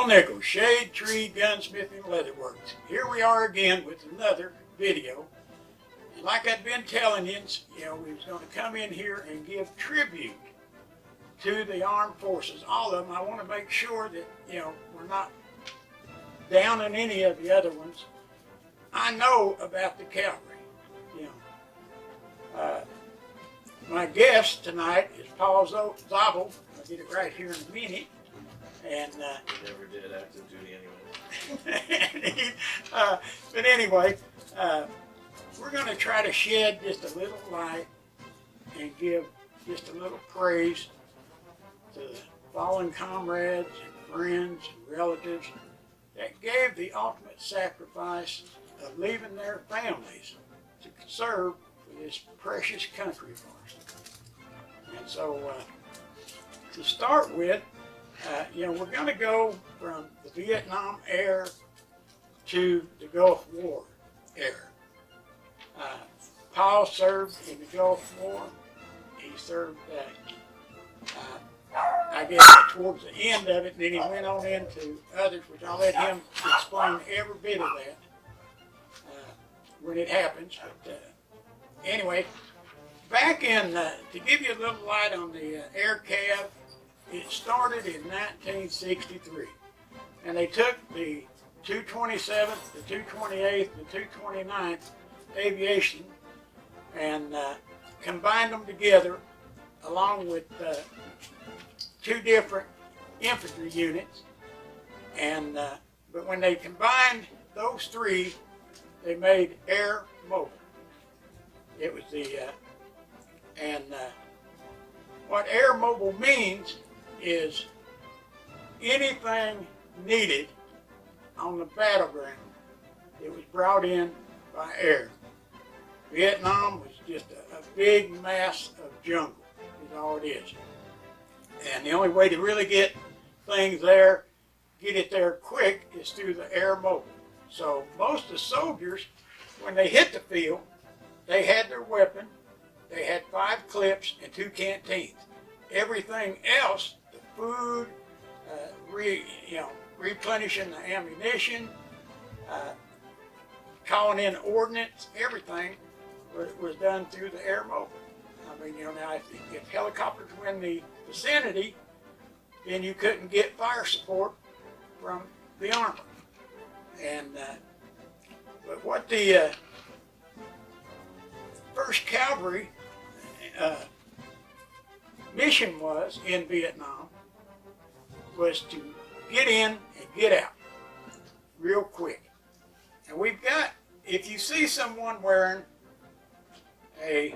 Bill Nichols, Shade Tree Gunsmithing Leatherworks. Here we are again with another video. And like I've been telling you, we was going to come in here and give tribute to the armed forces, all of them. I want to make sure that, we're not down in any of the other ones. I know about the Calvary, my guest tonight is Paul Zabel. I'll get it right here in a minute. And he never did active duty anyway. But anyway, we're going to try to shed just a little light and give just a little praise to the fallen comrades and friends and relatives that gave the ultimate sacrifice of leaving their families to serve for this precious country of ours. And so, to start with, we're going to go from the Vietnam era to the Gulf War era. Paul served in the Gulf War. He served, I guess, towards the end of it, and then he went on into others, which I'll let him explain every bit of that when it happens. But anyway, back in, to give you a little light on the air cav, it started in 1963, and they took the 227th, the 228th, the 229th Aviation and combined them together along with two different infantry units. And but when they combined those three, they made Air Mobile. It was the what Air Mobile means is anything needed on the battleground, it was brought in by air. Vietnam was just a big mass of jungle, is all it is. And the only way to really get things there, get it there quick, is through the Air Mobile. So most of the soldiers, when they hit the field, they had their weapon, they had 5 clips and 2 canteens. Everything else, the food, replenishing the ammunition, calling in ordnance, everything was done through the Air Mobile. I mean, now if helicopters were in the vicinity, then you couldn't get fire support from the Army. And but what the 1st Cavalry mission was in Vietnam was to get in and get out real quick. And we've got, if you see someone wearing a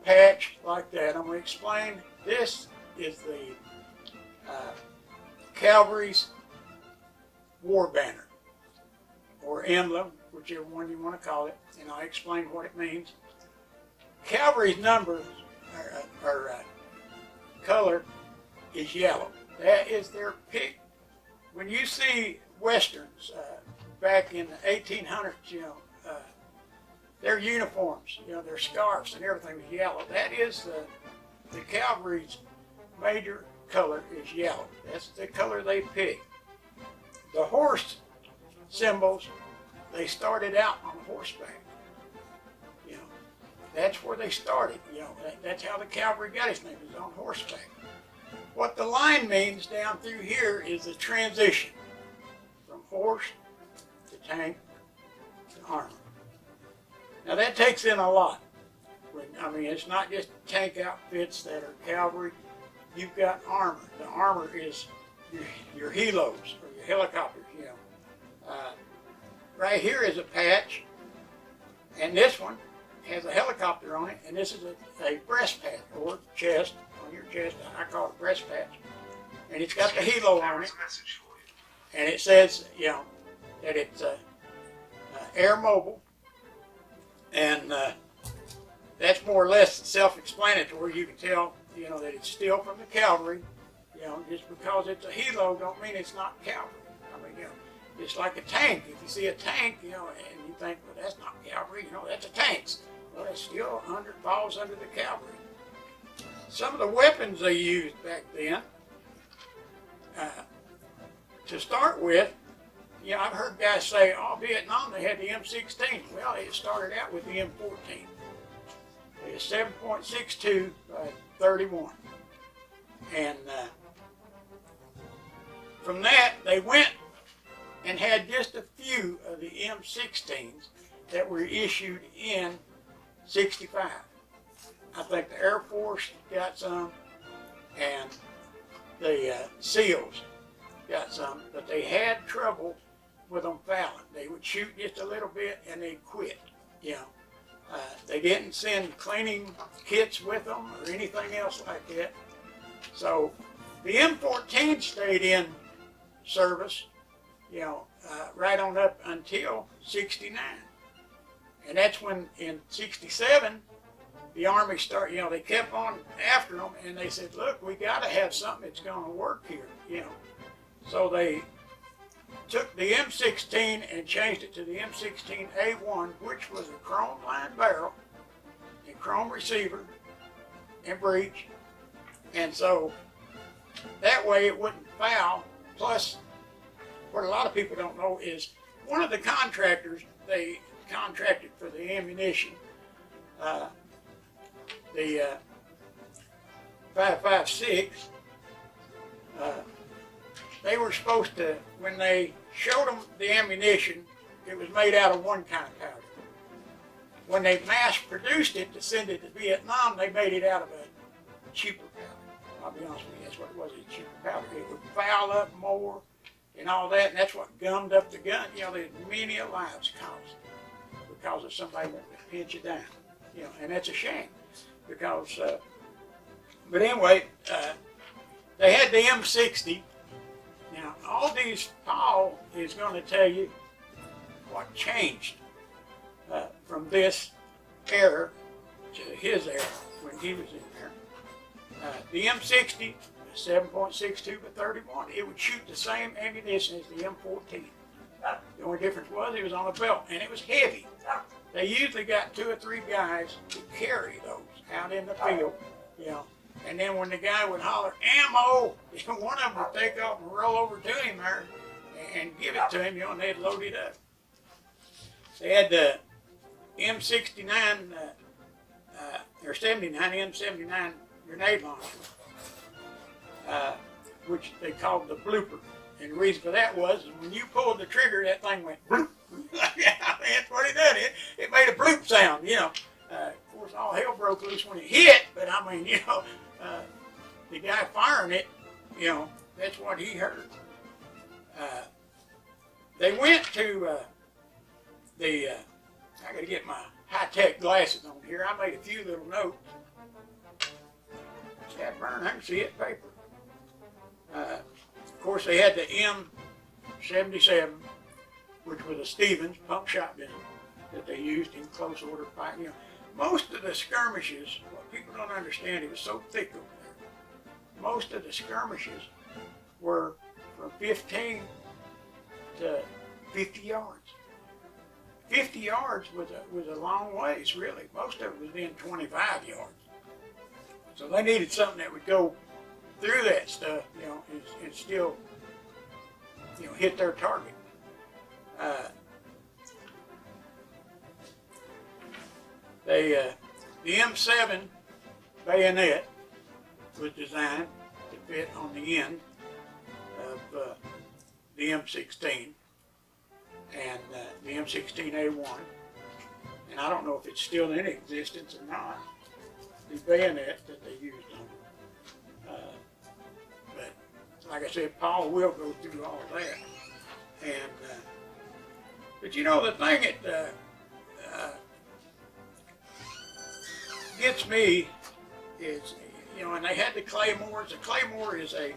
patch like that, I'm going to explain. This is the Calvary's war banner, or emblem, whichever one you want to call it, and I'll explain what it means. Calvary's number, or color, is yellow. That is their pick. When you see westerns back in the 1800s, their uniforms, their scarves and everything was yellow. That is the cavalry's major color is yellow. That's the color they pick. The horse symbols, they started out on horseback. That's where they started. That's how the cavalry got its name, is on horseback. What the line means down through here is the transition from horse to tank to armor. Now that takes in a lot. It's not just tank outfits that are cavalry. You've got armor. The armor is your helos or your helicopters. Right here is a patch, and this one has a helicopter on it, and this is a breast patch or chest on your chest. I call it breast patch, and it's got the helo on it, and it says that it's Air Mobile, and that's more or less self-explanatory. You can tell that it's still from the cavalry. Just because it's a helo don't mean it's not cavalry. It's like a tank. If you see a tank, and you think, well, that's not cavalry, that's a tank. Well, it still falls under the cavalry. Some of the weapons they used back then, to start with, I've heard guys say, oh, Vietnam, they had the M16. Well, it started out with the M14. It's 7.62 by 31. And from that, they went and had just a few of the M16s that were issued in 65. I think the Air Force got some, and the SEALs got some, but they had trouble with them fouling. They would shoot just a little bit and they'd quit. They didn't send cleaning kits with them or anything else like that. So the M14 stayed in service, right on up until 69. And that's when in 67, the Army started, they kept on after them, and they said, look, we got to have something that's going to work here, So they took the M16 and changed it to the M16A1, which was a chrome lined barrel and chrome receiver and breech. And so that way it wouldn't foul. Plus, what a lot of people don't know is one of the contractors, they contracted for the ammunition, the 5.56, they were supposed to, when they showed them the ammunition, it was made out of one kind of powder. When they mass produced it to send it to Vietnam, they made it out of a cheaper powder. I'll be honest with you, that's what it was, a cheaper powder. It would foul up more and all that, and that's what gummed up the gun. There's many lives caused because of somebody wanting to pinch you down, and that's a shame because, but anyway, they had the M60. Now, all these, Paul is going to tell you what changed from this era to his era when he was in there. The M60, 7.62 by 31, it would shoot the same ammunition as the M14. The only difference was it was on a belt, and it was heavy. They usually got 2 or 3 guys to carry those out in the field, And then when the guy would holler, ammo, one of them would take off and roll over to him there and give it to him, and they'd load it up. They had the M69, or 79, M79 Grenade Launcher, which they called the blooper. And the reason for that was when you pulled the trigger, that thing went bloop. That's what it did. It made a bloop sound, Of course, all hell broke loose when it hit, but I mean, the guy firing it, that's what he heard. They went to I got to get my high-tech glasses on here. I made a few little notes. That burn, I can see it paper. Of course, they had the M77, which was a Stevens pump shotgun that they used in close order fighting. Most of the skirmishes, what people don't understand, it was so thick over there. Most of the skirmishes were from 15 to 50 yards. 50 yards was a long ways, really. Most of it was in 25 yards. So they needed something that would go through that stuff, and still, hit their target. The M7 bayonet was designed to fit on the end of the M16 and the M16A1. And I don't know if it's still in existence or not, the bayonet that they used on it. But like I said, Paul will go through all of that. And but the thing that gets me is, and they had the claymores. The claymore is a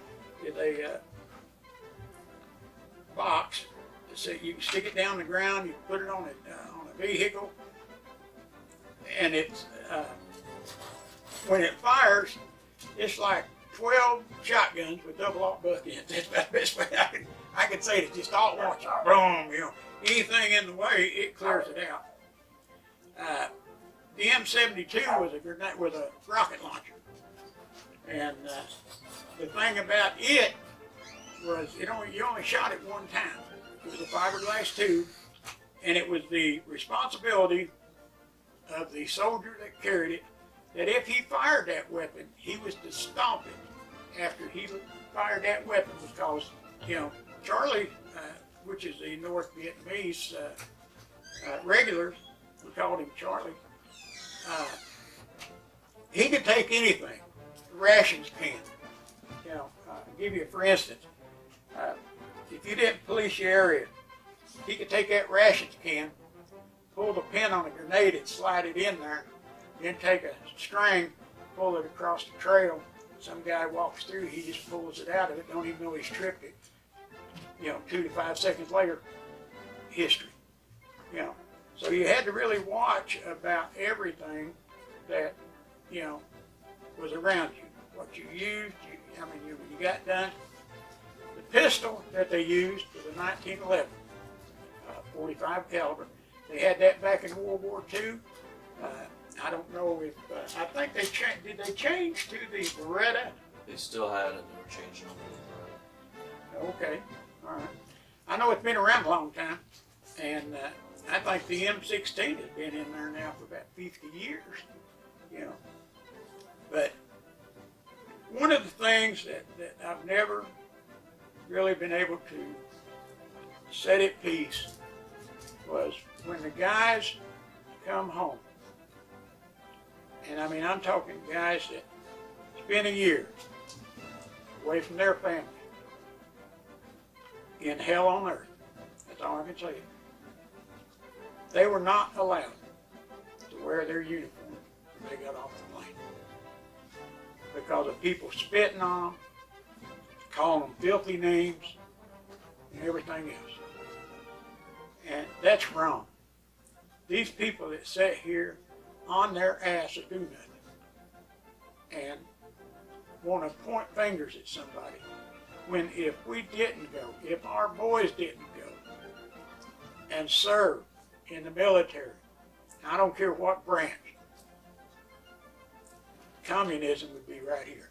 box. So you can stick it down the ground. You can put it on a vehicle, and it's when it fires, it's like 12 shotguns with double-aught buckets. That's about the best way I could say it. Just all at once, boom, anything in the way, it clears it out. The M72 was a rocket launcher, and the thing about it was you only shot it one time. It was a fiberglass tube, and it was the responsibility of the soldier that carried it that if he fired that weapon, he was to stop it after he fired that weapon, because Charlie, which is the North Vietnamese regulars, we called him Charlie. He could take anything. Rations can. I'll give you for instance. If you didn't police your area, he could take that rations can, pull the pin on a grenade and slide it in there, then take a string, pull it across the trail. Some guy walks through, he just pulls it out of it, don't even know he's tripped it. 2 to 5 seconds later, history. So you had to really watch about everything that, was around you. What you used, when you got done. The pistol that they used was a 1911, 45 caliber. They had that back in World War II. I don't know if, I think they changed, did they change to the Beretta? They still had it, they were changing them. Okay, all right. I know it's been around a long time, and I think the M16 has been in there now for about 50 years, But one of the things that I've never really been able to set at peace was when the guys come home. And I'm talking guys that spend a year away from their family in hell on earth. That's all I can tell you. They were not allowed to wear their uniform when they got off the plane because of people spitting on them, calling them filthy names, and everything else. And that's wrong. These people that sit here on their ass to do nothing and want to point fingers at somebody, when if we didn't go, if our boys didn't go and serve in the military, I don't care what branch, communism would be right here.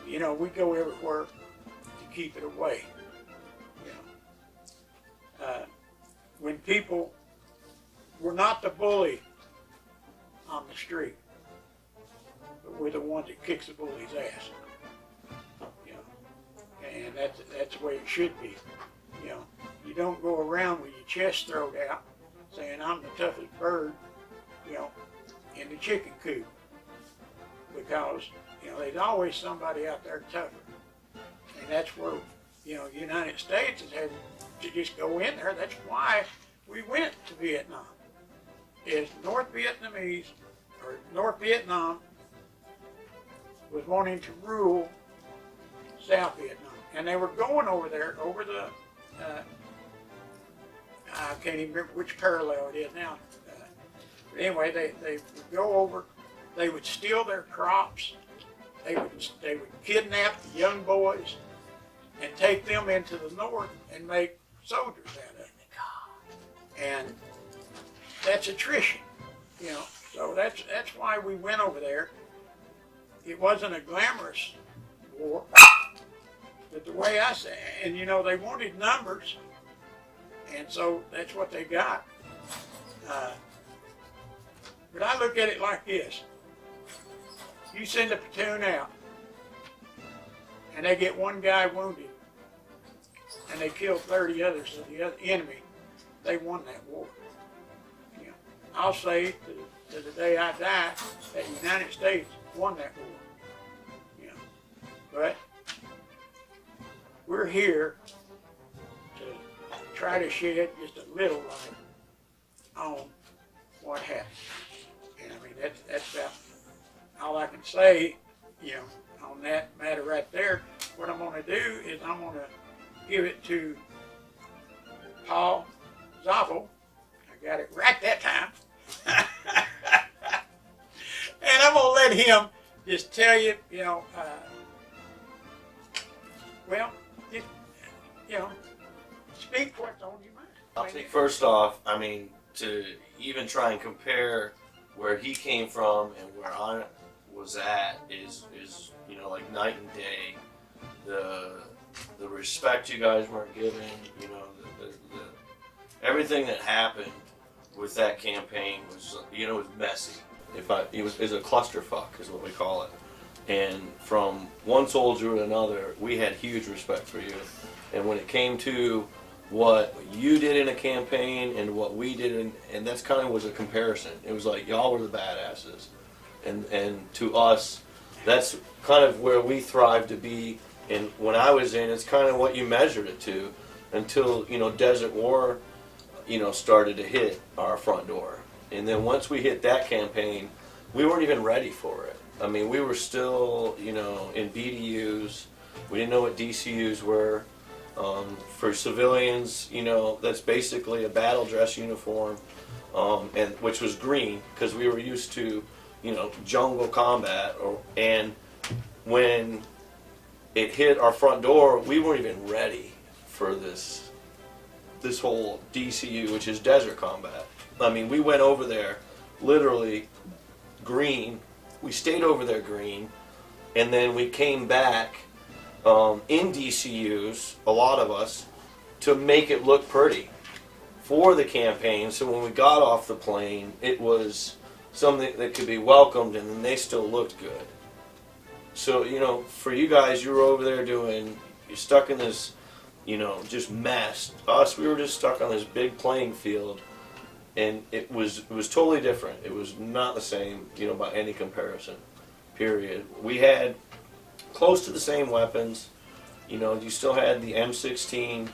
We go everywhere to keep it away. When people were not the bully on the street, but we're the ones that kicks the bully's ass. And that's the way it should be. You don't go around with your chest thrown out saying I'm the toughest bird, in the chicken coop, because there's always somebody out there tougher, and that's where the United States has had to just go in there. That's why we went to Vietnam. Is North Vietnam was wanting to rule South Vietnam, and they were going over there over the I can't even remember which parallel it is now. But anyway, they would go over. They would steal their crops. They would kidnap the young boys and take them into the north and make soldiers out of them. And that's attrition, So that's why we went over there. It wasn't a glamorous war, but the way I say, and they wanted numbers, and so that's what they got. But I look at it like this. You send a platoon out, and they get one guy wounded, and they kill 30 others of the other enemy, they won that war. I'll say to the day I die that the United States won that war. But we're here to try to shed just a little light on what happened. And that's about all I can say, on that matter right there. What I'm going to do is I'm going to give it to Paul Zabel. I got it right that time. And I'm going to let him just tell you, speak what's on your mind. I'll take first off, to even try and compare where he came from and where I was at is like night and day. the respect you guys weren't given, you know, everything that happened with that campaign was, you know, was messy. It was a clusterfuck is what we call it. And from one soldier to another, we had huge respect for you. And when it came to what you did in a campaign and what we did, and that's kind of was a comparison. It was like y'all were the badasses, and to us, that's kind of where we thrive to be. And when I was in, it's kind of what you measured it to, until, you know, Desert War, you know, started to hit our front door. And then once we hit that campaign, we weren't even ready for it. I mean, we were still, you know, in BDUs. We didn't know what DCUs were. For civilians, you know, that's basically a battle dress uniform, and which was green because we were used to, you know, jungle combat. And when it hit our front door, we weren't even ready for this whole DCU, which is desert combat. I mean, we went over there literally green. We stayed over there green, and then we came back in DCUs, a lot of us, to make it look pretty for the campaign. So when we got off the plane, it was something that could be welcomed, and then they still looked good. So, you know, for you guys, you were over there you're stuck in this, you know, just mess. Us, we were just stuck on this big playing field, and it was totally different. It was not the same, you know, by any comparison, period. We had close to the same weapons. You know, you still had the M16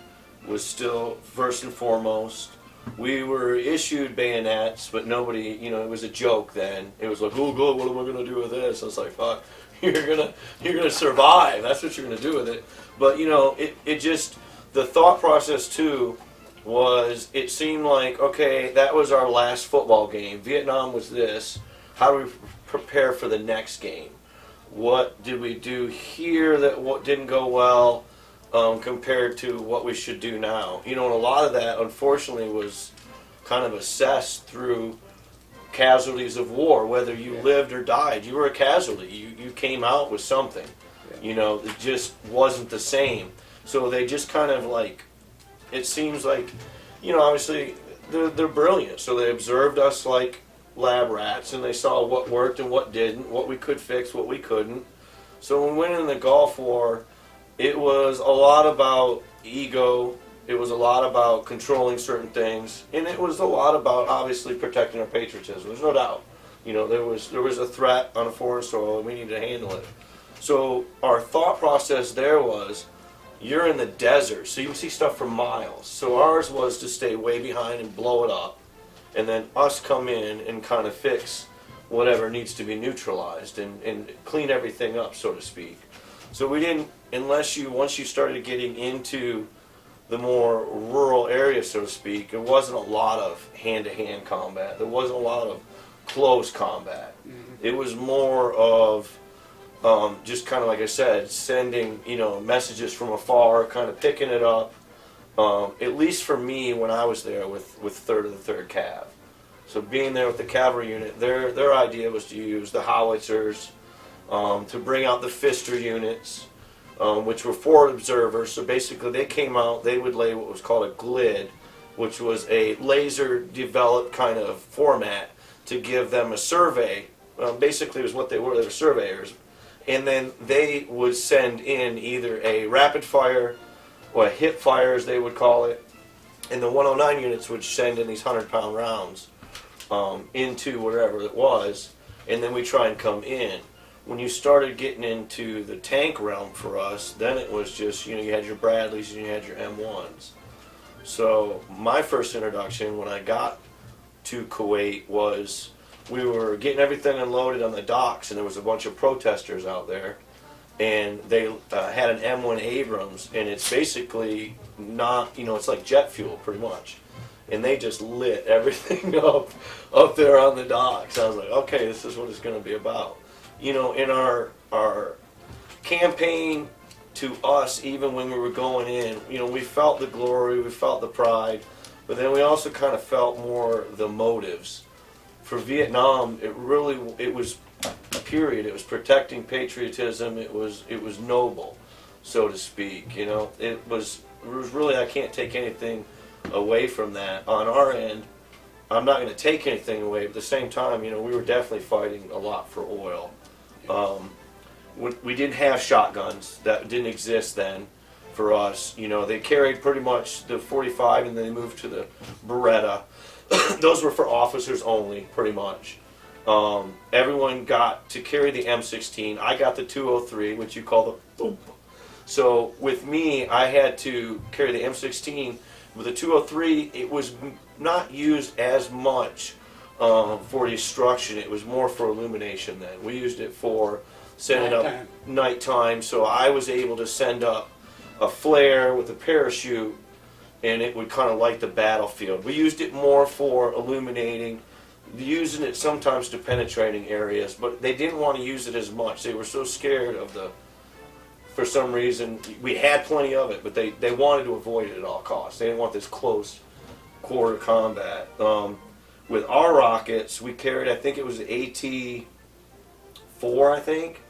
was still first and foremost. We were issued bayonets, but nobody, you know, it was a joke then. It was like, oh God, what am I gonna do with this? I was like, fuck, you're gonna survive. That's what you're gonna do with it. But you know, it just, the thought process too was, it seemed like, okay, that was our last football game. Vietnam was this. How do we prepare for the next game? What did we do here that didn't go well compared to what we should do now? You know, and a lot of that, unfortunately, was kind of assessed through casualties of war. Whether you lived or died, you were a casualty. You came out with something. You know, it just wasn't the same. So they just kind of like, it seems like, you know, obviously they're brilliant. So they observed us like lab rats, and they saw what worked and what didn't, what we could fix, what we couldn't. So when we went in the Gulf War, it was a lot about ego, it was a lot about controlling certain things, and it was a lot about obviously protecting our patriotism. There's no doubt. You know, there was a threat on a foreign soil, and we needed to handle it. So our thought process there was, you're in the desert, so you can see stuff for miles. So ours was to stay way behind and blow it up, and then us come in and kind of fix whatever needs to be neutralized and clean everything up, so to speak. So we didn't, once you started getting into the more rural area, so to speak, there wasn't a lot of hand-to-hand combat. There wasn't a lot of close combat. Mm-hmm. It was more of just kind of, like I said, sending, you know, messages from afar, kind of picking it up. At least for me, when I was there with 3rd of the 3rd Cav. So being there with the cavalry unit, their idea was to use the howitzers, to bring out the Fister units, which were forward observers. So basically they came out, they would lay what was called a glid, which was a laser developed kind of format to give them a survey. Basically it was what they were surveyors. And then they would send in either a rapid fire or a hip fire, as they would call it, and the 109 units would send in these 100-pound rounds into wherever it was, and then we try and come in. When you started getting into the tank realm for us, then it was just, you know, you had your Bradleys and you had your M1s. So my first introduction when I got to Kuwait was, we were getting everything unloaded on the docks, and there was a bunch of protesters out there, and they had an M1 Abrams, and it's basically not, you know, it's like jet fuel pretty much, and they just lit everything up there on the docks. I was like, okay, this is what it's going to be about. You know, in our campaign, to us, even when we were going in, you know, we felt the glory, we felt the pride, but then we also kind of felt more the motives. For Vietnam, it was period. It was protecting patriotism. It was noble. so to speak. You know, it was really, I can't take anything away from that. On our end, I'm not going to take anything away, but at the same time, you know, we were definitely fighting a lot for oil. We didn't have shotguns. That didn't exist then for us. You know, they carried pretty much the 45, and then they moved to the Beretta. Those were for officers only, pretty much. Everyone got to carry the M16. I got the 203, which you call the boom. So with me, I had to carry the M16. With the 203, it was not used as much for destruction. It was more for illumination then. We used it for sending up nighttime. So I was able to send up a flare with a parachute, and it would kind of light the battlefield. We used it more for illuminating, using it sometimes to penetrating areas, but they didn't want to use it as much. They were so scared of for some reason, we had plenty of it, but they wanted to avoid it at all costs. They didn't want this close quarter combat. With our rockets, we carried, I think it was AT-4, I think,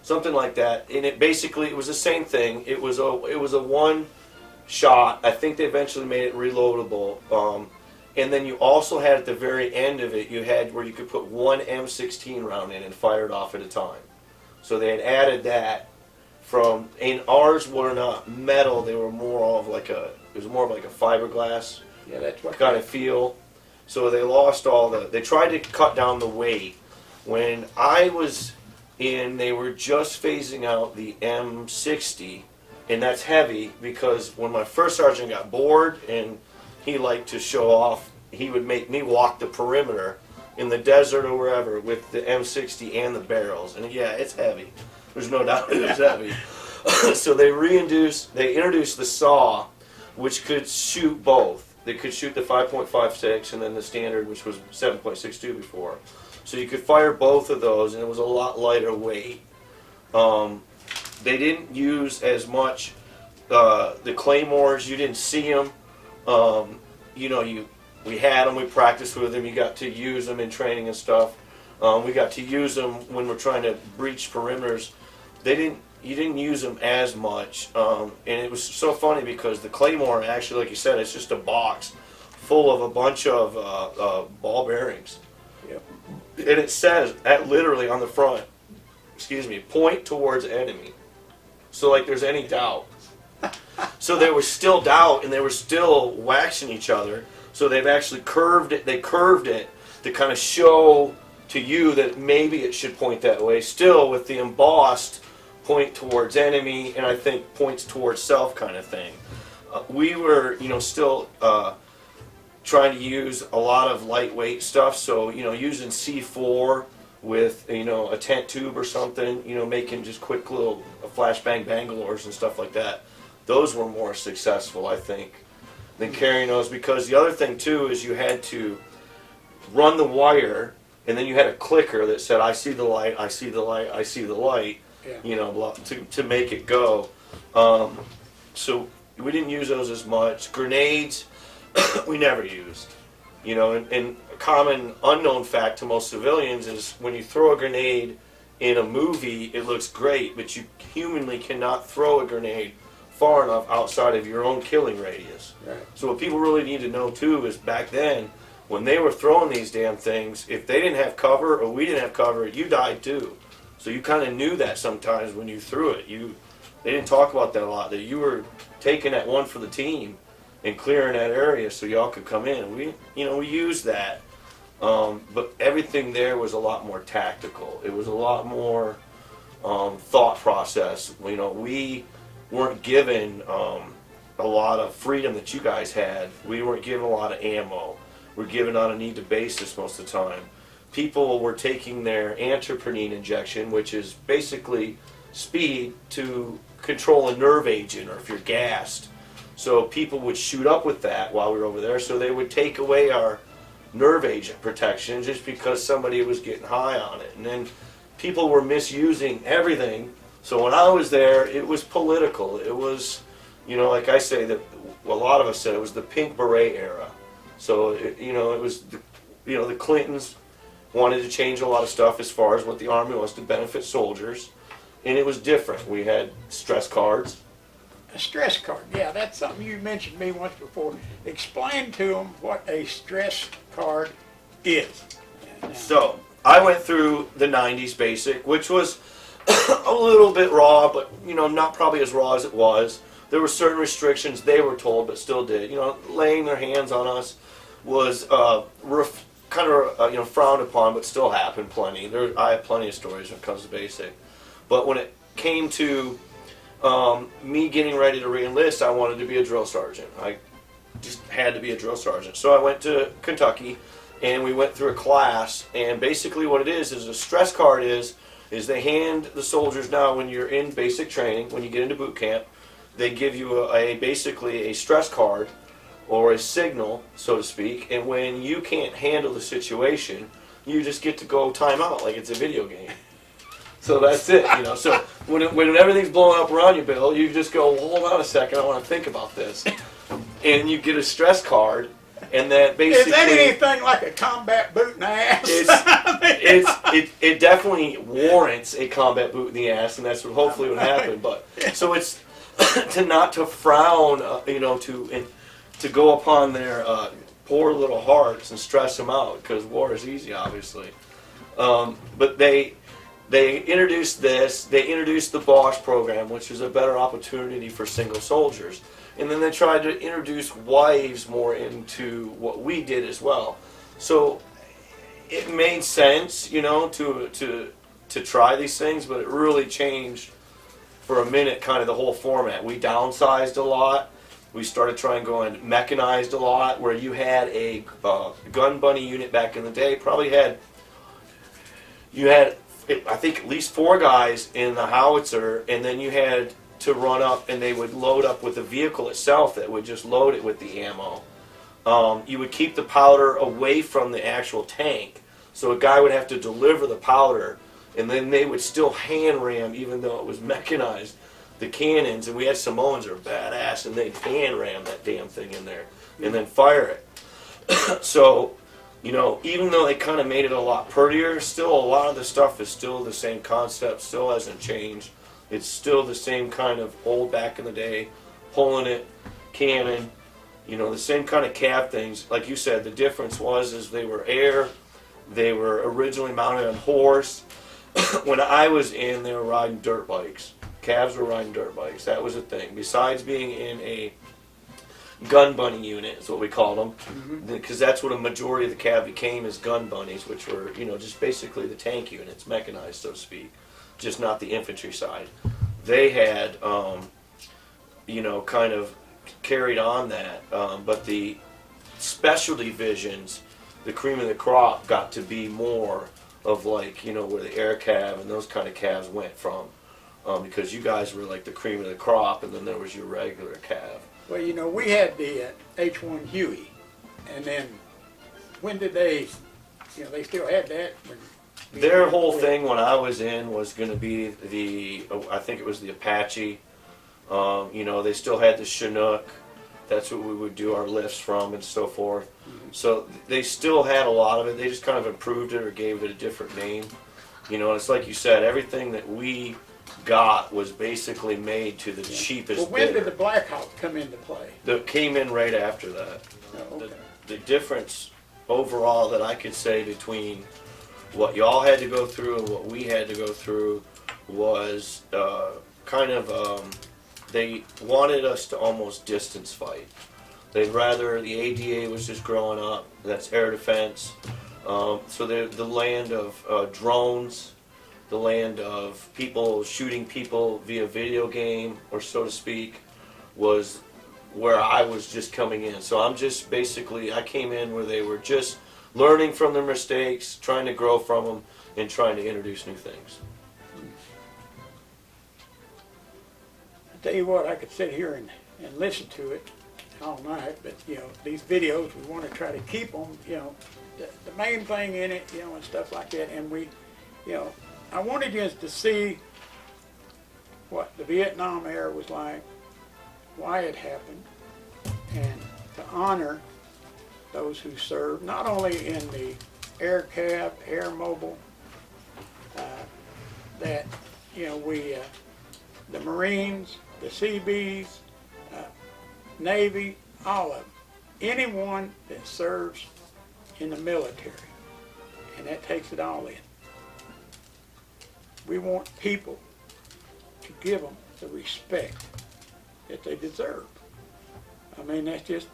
something like that. And it basically, it was the same thing. It was a one shot. I think they eventually made it reloadable. And then you also had at the very end of it, you had where you could put one M16 round in and fire it off at a time. So they had added that. And ours were not metal; they were more of like it was more of like a fiberglass kind of feel. So they lost they tried to cut down the weight. When I was in, they were just phasing out the M60, and that's heavy because when my first sergeant got bored and he liked to show off, he would make me walk the perimeter in the desert or wherever with the M60 and the barrels. And yeah, it's heavy. There's no doubt it was heavy. So they introduced the saw, which could shoot both. They could shoot the 5.56 and then the standard, which was 7.62 before. So you could fire both of those, and it was a lot lighter weight. They didn't use as much the claymores. You didn't see them. You know, we had them. We practiced with them. You got to use them in training and stuff. We got to use them when we're trying to breach perimeters. You didn't use them as much, and it was so funny because the claymore, actually, like you said, it's just a box full of a bunch of ball bearings. Yep. And it says literally on the front, point towards enemy. So like there's any doubt. So there was still doubt, and they were still waxing each other. So they've actually curved it. They curved it to kind of show to you that maybe it should point that way. Still with the embossed point towards enemy, and I think points towards self kind of thing. We were, still trying to use a lot of lightweight stuff. So, using C4 with, a tent tube or something, making just quick little flashbang bangalores and stuff like that. Those were more successful, I think, than carrying those, because the other thing too is you had to run the wire, and then you had a clicker that said, I see the light, I see the light, I see the light, to make it go. So we didn't use those as much. Grenades, we never used. And a common unknown fact to most civilians is when you throw a grenade in a movie, it looks great, but you humanly cannot throw a grenade far enough outside of your own killing radius. Right. So what people really need to know too is back then, when they were throwing these damn things, if they didn't have cover or we didn't have cover, you died too. So you kind of knew that sometimes when you threw it. They didn't talk about that a lot, that you were taking that one for the team and clearing that area so y'all could come in. We used that, but everything there was a lot more tactical. It was a lot more thought process. We weren't given a lot of freedom that you guys had. We weren't given a lot of ammo. We're given on a need-to basis most of the time. People were taking their antiprene injection, which is basically speed to control a nerve agent, or if you're gassed. So people would shoot up with that while we were over there, so they would take away our nerve agent protection just because somebody was getting high on it. And then people were misusing everything. So when I was there, it was political. It was, like I say, that a lot of us said it was the pink beret era. So, it was, the Clintons wanted to change a lot of stuff as far as what the Army was to benefit soldiers. And it was different. We had stress cards. A stress card. Yeah, that's something you mentioned to me once before. Explain to them what a stress card is. So I went through the 90s basic, which was a little bit raw, but not probably as raw as it was. There were certain restrictions they were told, but still did. Laying their hands on us was kind of frowned upon, but still happened plenty. I have plenty of stories when it comes to basic. But when it came to me getting ready to re-enlist, I wanted to be a drill sergeant. I just had to be a drill sergeant. So I went to Kentucky, and we went through a class. And basically, what it is a stress card is they hand the soldiers now when you're in basic training, when you get into boot camp, they give you basically a stress card or a signal, so to speak. And when you can't handle the situation, you just get to go time out like it's a video game. So that's it, So when everything's blowing up around you, Bill, you just go, hold on a second, I want to think about this. And you get a stress card, and then basically... Is that anything like a combat boot in the ass? It definitely warrants a combat boot in the ass, and that's what hopefully would happen. But so it's to frown, to go upon their poor little hearts and stress them out, because war is easy, obviously. But they introduced this. They introduced the Bosch program, which is a better opportunity for single soldiers. And then they tried to introduce wives more into what we did as well. So it made sense, to try these things, but it really changed for a minute kind of the whole format. We downsized a lot. We started trying going mechanized a lot, where you had a gun bunny unit back in the day. You had I think at least 4 guys in the howitzer, and then you had to run up, and they would load up with the vehicle itself that would just load it with the ammo. You would keep the powder away from the actual tank, so a guy would have to deliver the powder, and then they would still hand ram, even though it was mechanized, the cannons. And we had Samoans that are badass, and they'd hand ram that damn thing in there and then fire it. So even though they kind of made it a lot prettier, still a lot of the stuff is still the same concept, still hasn't changed. It's still the same kind of old back in the day, pulling it, cannon, the same kind of cab things. Like you said, the difference was they were air, they were originally mounted on horse. When I was in, they were riding dirt bikes. Cabs were riding dirt bikes. That was a thing. Besides being in a gun bunny unit is what we called them, because that's what a majority of the cab became, is gun bunnies, which were just basically the tank units, mechanized, so to speak, just not the infantry side. They had kind of carried on that, but the specialty divisions, the cream of the crop, got to be more of like where the air cab and those kind of cabs went from, because you guys were like the cream of the crop, and then there was your regular cab. Well, we had the H1 Huey, and then when did they still had that? Their whole thing when I was in was going to be I think it was the Apache. They still had the Chinook. That's what we would do our lifts from and so forth. So they still had a lot of it. They just kind of improved it or gave it a different name. And it's like you said, everything that we got was basically made to the cheapest Well, when bidder. did the Black Hawk come into play? That came in right after that. Oh, okay. The difference overall that I could say between what y'all had to go through and what we had to go through was they wanted us to almost distance fight. They'd rather, the ADA was just growing up, that's air defense. So the land of drones, the land of people shooting people via video game, or so to speak, was where I was just coming in. So I'm just basically, I came in where they were just learning from their mistakes, trying to grow from them, and trying to introduce new things. I tell you what, I could sit here and listen to it all night, but these videos, we want to try to keep them, the main thing in it, and stuff like that. And we, I wanted you to see what the Vietnam era was like, why it happened, and to honor those who served, not only in the air cab, air mobile, that, the Marines, the Seabees, Navy, all of them. Anyone that serves in the military, and that takes it all in. We want people to give them the respect that they deserve. I mean, that's just,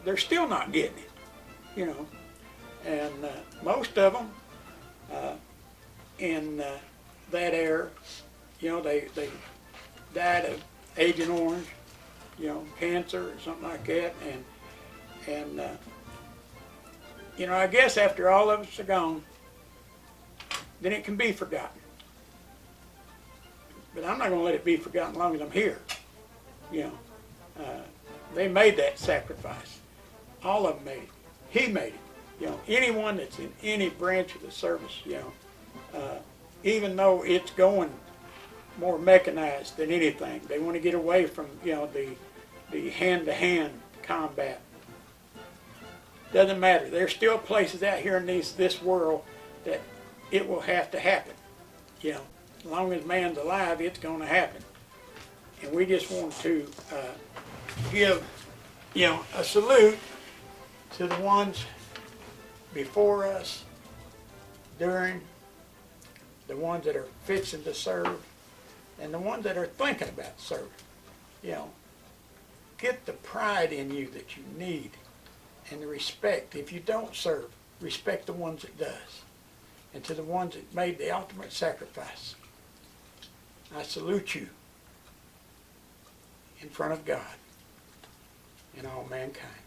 they're still not getting it, you know. And most of them in that era, you know, they died of Agent Orange, you know, cancer or something like that. And you know, I guess after all of us are gone, then it can be forgotten. But I'm not going to let it be forgotten as long as I'm here. You know, they made that sacrifice. All of them made it. He made it. You know, anyone that's in any branch of the service, you know, even though it's going more mechanized than anything, they want to get away from, you know, the hand-to-hand combat. Doesn't matter. There's still places out here in this world that it will have to happen. You know, as long as man's alive, it's going to happen. And we just want to give, you know, a salute to the ones before us, during, the ones that are fixing to serve, and the ones that are thinking about serving. You know, get the pride in you that you need, and the respect. If you don't serve, respect the ones that does. And to the ones that made the ultimate sacrifice, I salute you in front of God and all mankind.